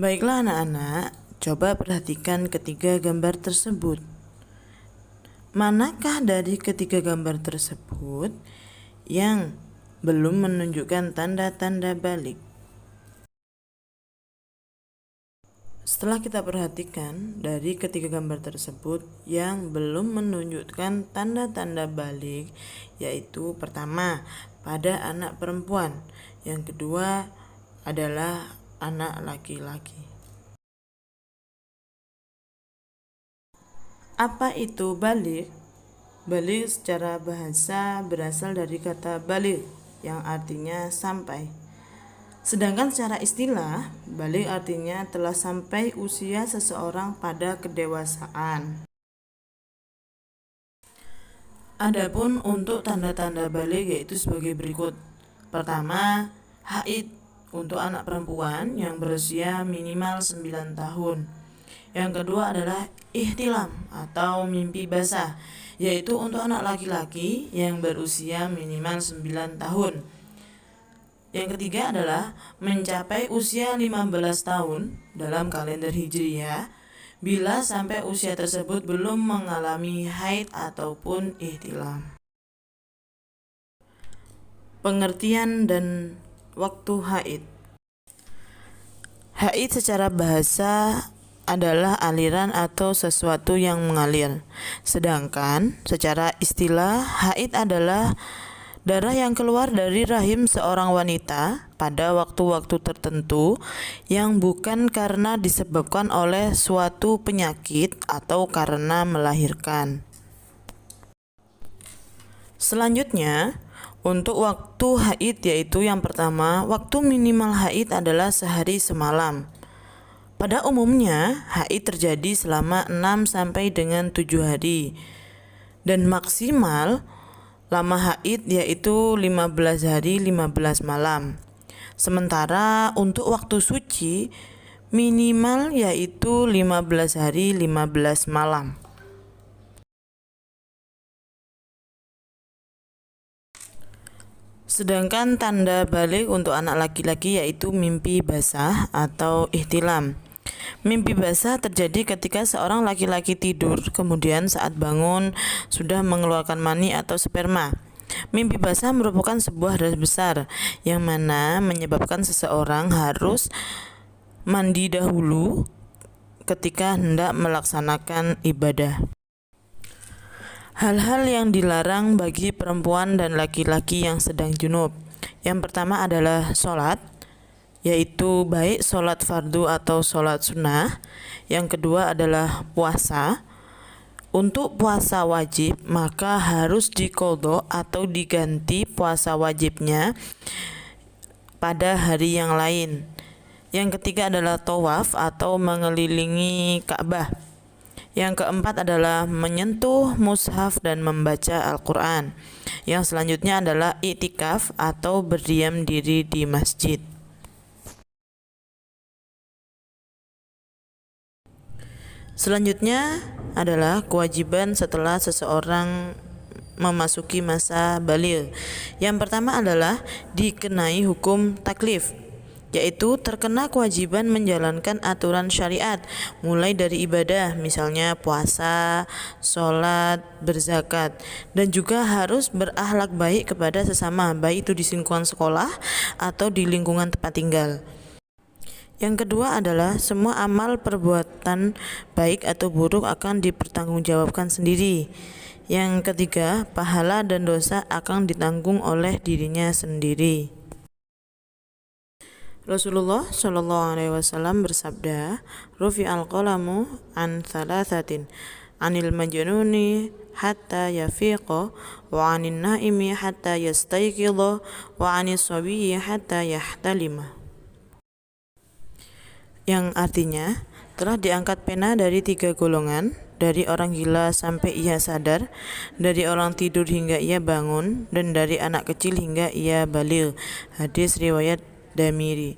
Baiklah anak-anak, coba perhatikan ketiga gambar tersebut. Manakah dari ketiga gambar tersebut yang belum menunjukkan tanda-tanda balik? Setelah kita perhatikan dari ketiga gambar tersebut yang belum menunjukkan tanda-tanda balik, yaitu pertama pada anak perempuan, yang kedua adalah anak laki-laki. Apa itu balik? Balik secara bahasa berasal dari kata balik yang artinya sampai. Sedangkan secara istilah, balik artinya telah sampai usia seseorang pada kedewasaan. Adapun untuk tanda-tanda balik yaitu sebagai berikut. Pertama, haid untuk anak perempuan yang berusia minimal 9 tahun. Yang kedua adalah ihtilam atau mimpi basah, yaitu untuk anak laki-laki yang berusia minimal 9 tahun. Yang ketiga adalah mencapai usia 15 tahun dalam kalender Hijriyah bila sampai usia tersebut belum mengalami haid ataupun ihtilam. Pengertian dan waktu haid. Haid secara bahasa adalah aliran atau sesuatu yang mengalir. Sedangkan secara istilah, haid adalah darah yang keluar dari rahim seorang wanita pada waktu-waktu tertentu yang bukan karena disebabkan oleh suatu penyakit atau karena melahirkan. Selanjutnya, untuk waktu haid yaitu yang pertama, waktu minimal haid adalah sehari semalam. Pada umumnya, haid terjadi selama 6 sampai dengan 7 hari. Dan maksimal lama haid yaitu 15 hari 15 malam. Sementara untuk waktu suci minimal yaitu 15 hari 15 malam. Sedangkan tanda balik untuk anak laki-laki yaitu mimpi basah atau ihtilam. Mimpi basah terjadi ketika seorang laki-laki tidur, kemudian saat bangun sudah mengeluarkan mani atau sperma. Mimpi basah merupakan sebuah hadas besar yang mana menyebabkan seseorang harus mandi dahulu ketika hendak melaksanakan ibadah. Hal-hal yang dilarang bagi perempuan dan laki-laki yang sedang junub. Yang pertama adalah sholat, yaitu baik sholat fardu atau sholat sunnah. Yang kedua adalah puasa. Untuk puasa wajib maka harus diqodho atau diganti puasa wajibnya pada hari yang lain. Yang ketiga adalah tawaf atau mengelilingi Ka'bah. Yang keempat adalah menyentuh mushaf dan membaca Al-Quran. Yang selanjutnya adalah i'tikaf atau berdiam diri di masjid. Selanjutnya adalah kewajiban setelah seseorang memasuki masa baligh. Yang pertama adalah dikenai hukum taklif, yaitu terkena kewajiban menjalankan aturan syariat, mulai dari ibadah, misalnya puasa, sholat, berzakat, dan juga harus berakhlak baik kepada sesama, baik itu di lingkungan sekolah atau di lingkungan tempat tinggal. Yang kedua adalah semua amal perbuatan baik atau buruk akan dipertanggungjawabkan sendiri. Yang ketiga, pahala dan dosa akan ditanggung oleh dirinya sendiri. Rasulullah Shallallahu Alaihi Wasallam bersabda, "Rufi'al qalamu an thalathatin, anil majnuni hatta yafiqa, wa anin naimi hatta yastayqidha, wa anis sabiyyi hatta yahtalima." Yang artinya, telah diangkat pena dari 3 golongan, dari orang gila sampai ia sadar, dari orang tidur hingga ia bangun, dan dari anak kecil hingga ia baligh. Hadis riwayat Damiri.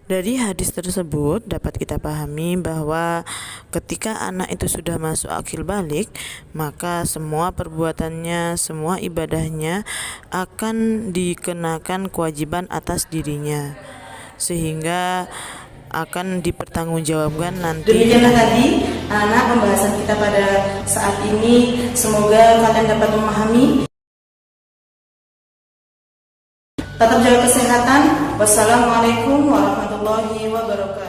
Dari hadis tersebut dapat kita pahami bahwa ketika anak itu sudah masuk akil balik, maka semua perbuatannya, semua ibadahnya akan dikenakan kewajiban atas dirinya. Sehingga akan dipertanggungjawabkan nanti. Demikianlah tadi anak-anak pembahasan kita pada saat ini. Semoga kalian dapat memahami. Tetap jaga kesehatan. Wassalamualaikum warahmatullahi wabarakatuh.